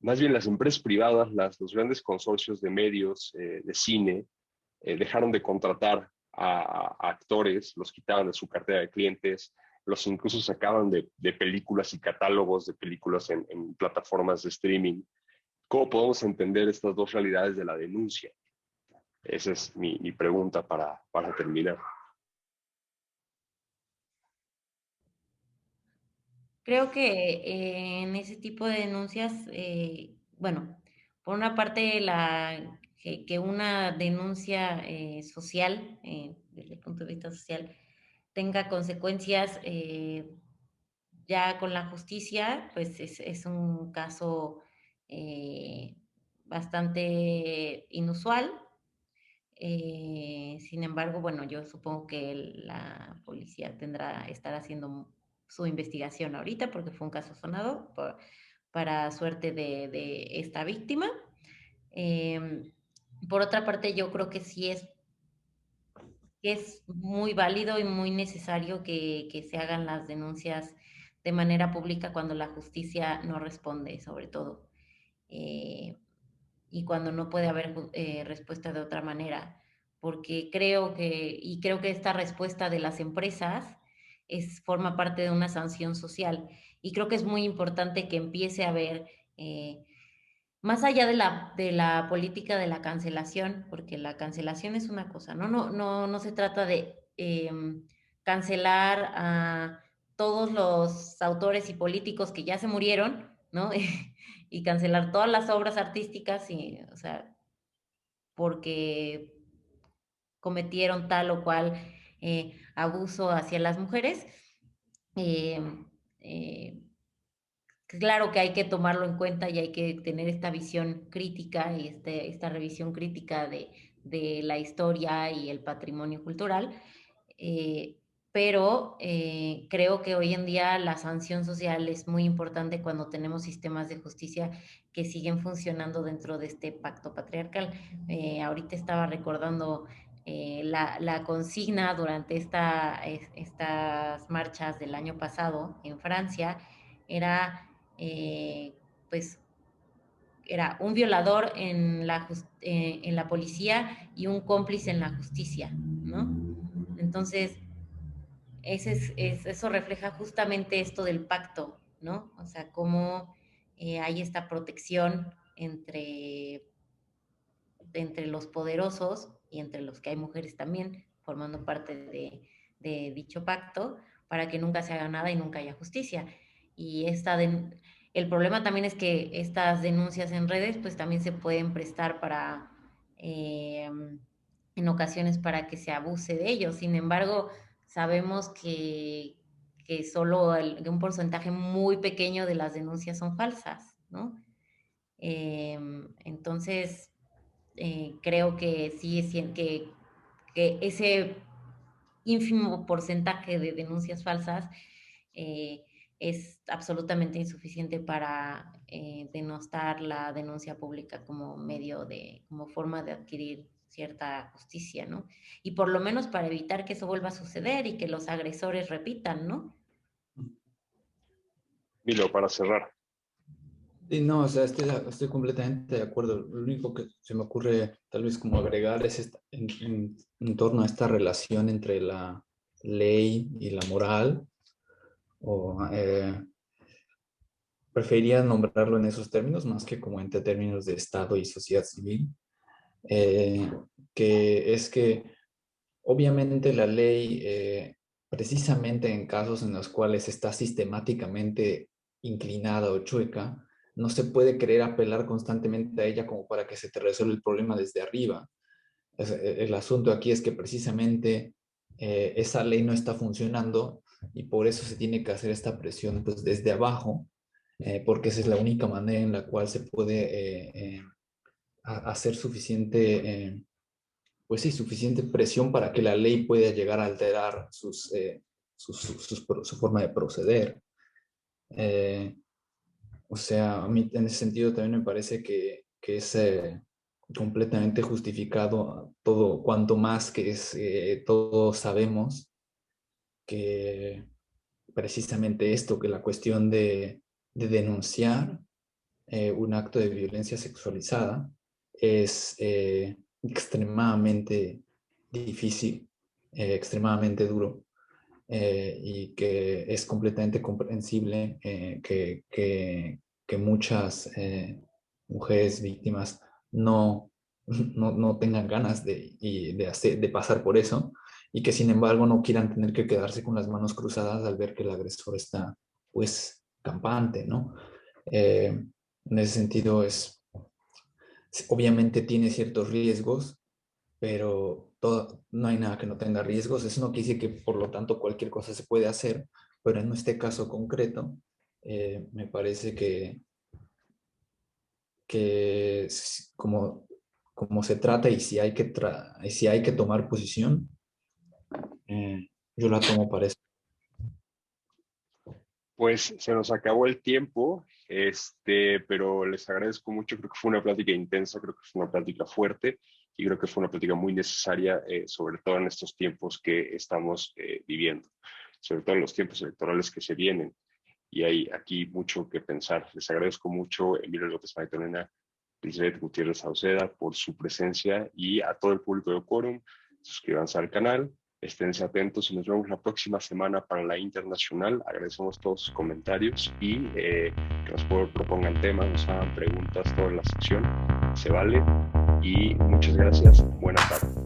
más bien las empresas privadas, los grandes consorcios de medios, de cine, dejaron de contratar a actores, los quitaban de su cartera de clientes, los incluso sacaban de películas y catálogos de películas en plataformas de streaming. ¿Cómo podemos entender estas dos realidades de la denuncia? Esa es mi pregunta para terminar. Creo que en ese tipo de denuncias, bueno, por una parte, que una denuncia social, desde el punto de vista social, tenga consecuencias ya con la justicia, pues es un caso eh, bastante inusual. Sin embargo, bueno, yo supongo que la policía estar haciendo su investigación ahorita porque fue un caso sonado para suerte de esta víctima. Eh, por otra parte, yo creo que sí es muy válido y muy necesario que se hagan las denuncias de manera pública cuando la justicia no responde, sobre todo, eh, y cuando no puede haber respuesta de otra manera, porque creo que esta respuesta de las empresas forma parte de una sanción social, y creo que es muy importante que empiece a haber más allá de la política de la cancelación, porque la cancelación es una cosa, no se trata de cancelar a todos los autores y políticos que ya se murieron, ¿no? Y cancelar todas las obras artísticas, y, o sea, porque cometieron tal o cual abuso hacia las mujeres. Eh, eh, Claro que hay que tomarlo en cuenta y hay que tener esta visión crítica y esta revisión crítica de la historia y el patrimonio cultural, eh, pero creo que hoy en día la sanción social es muy importante cuando tenemos sistemas de justicia que siguen funcionando dentro de este pacto patriarcal. Ahorita estaba recordando la consigna durante estas marchas del año pasado en Francia, era eh, pues era un violador en la policía y un cómplice en la justicia, ¿no? Entonces, eso refleja justamente esto del pacto, ¿no? O sea, cómo hay esta protección entre los poderosos y entre los que hay mujeres también formando parte de dicho pacto, para que nunca se haga nada y nunca haya justicia. Y el problema también es que estas denuncias en redes pues también se pueden prestar eh, en ocasiones para que se abuse de ellos. Sin embargo, sabemos que solo un porcentaje muy pequeño de las denuncias son falsas, ¿no? Entonces, creo que sí que ese ínfimo porcentaje de denuncias falsas eh, es absolutamente insuficiente para denostar la denuncia pública como forma de adquirir cierta justicia, ¿no? Y por lo menos para evitar que eso vuelva a suceder y que los agresores repitan, ¿no? Milo, para cerrar. Sí, no, o sea, estoy completamente de acuerdo. Lo único que se me ocurre tal vez como agregar es en torno a esta relación entre la ley y la moral, o preferiría nombrarlo en esos términos más que como entre términos de Estado y sociedad civil, eh, que es que obviamente la ley, precisamente en casos en los cuales está sistemáticamente inclinada o chueca, no se puede querer apelar constantemente a ella como para que se te resuelva el problema desde arriba. El asunto aquí es que precisamente esa ley no está funcionando y por eso se tiene que hacer esta presión pues, desde abajo, porque esa es la única manera en la cual se puede hacer suficiente pues sí, suficiente presión para que la ley pueda llegar a alterar su forma de proceder. Eh, o sea, a mí en ese sentido también me parece que es completamente justificado todo, cuanto más que todos sabemos que precisamente esto, que la cuestión de denunciar un acto de violencia sexualizada es extremadamente difícil, extremadamente duro, y que es completamente comprensible que muchas mujeres víctimas no tengan ganas de pasar por eso, y que sin embargo no quieran tener que quedarse con las manos cruzadas al ver que el agresor está pues campante, ¿no? En ese sentido obviamente tiene ciertos riesgos, pero no hay nada que no tenga riesgos. Eso no quiere decir que por lo tanto cualquier cosa se puede hacer, pero en este caso concreto, me parece que como se trata y si hay que tomar posición, yo la tomo para eso. Pues se nos acabó el tiempo, pero les agradezco mucho. Creo que fue una plática intensa, creo que fue una plática fuerte y creo que fue una plática muy necesaria, sobre todo en estos tiempos que estamos viviendo, sobre todo en los tiempos electorales que se vienen. Y hay aquí mucho que pensar. Les agradezco mucho, Emilio López Magdalena, Elizabeth Gutiérrez Sauceda, por su presencia, y a todo el público de Quórum, suscríbanse al canal, esténse atentos y nos vemos la próxima semana para la internacional. Agradecemos todos sus comentarios y que nos propongan temas, nos hagan preguntas, toda la sección se vale. Y muchas gracias. Buenas tardes.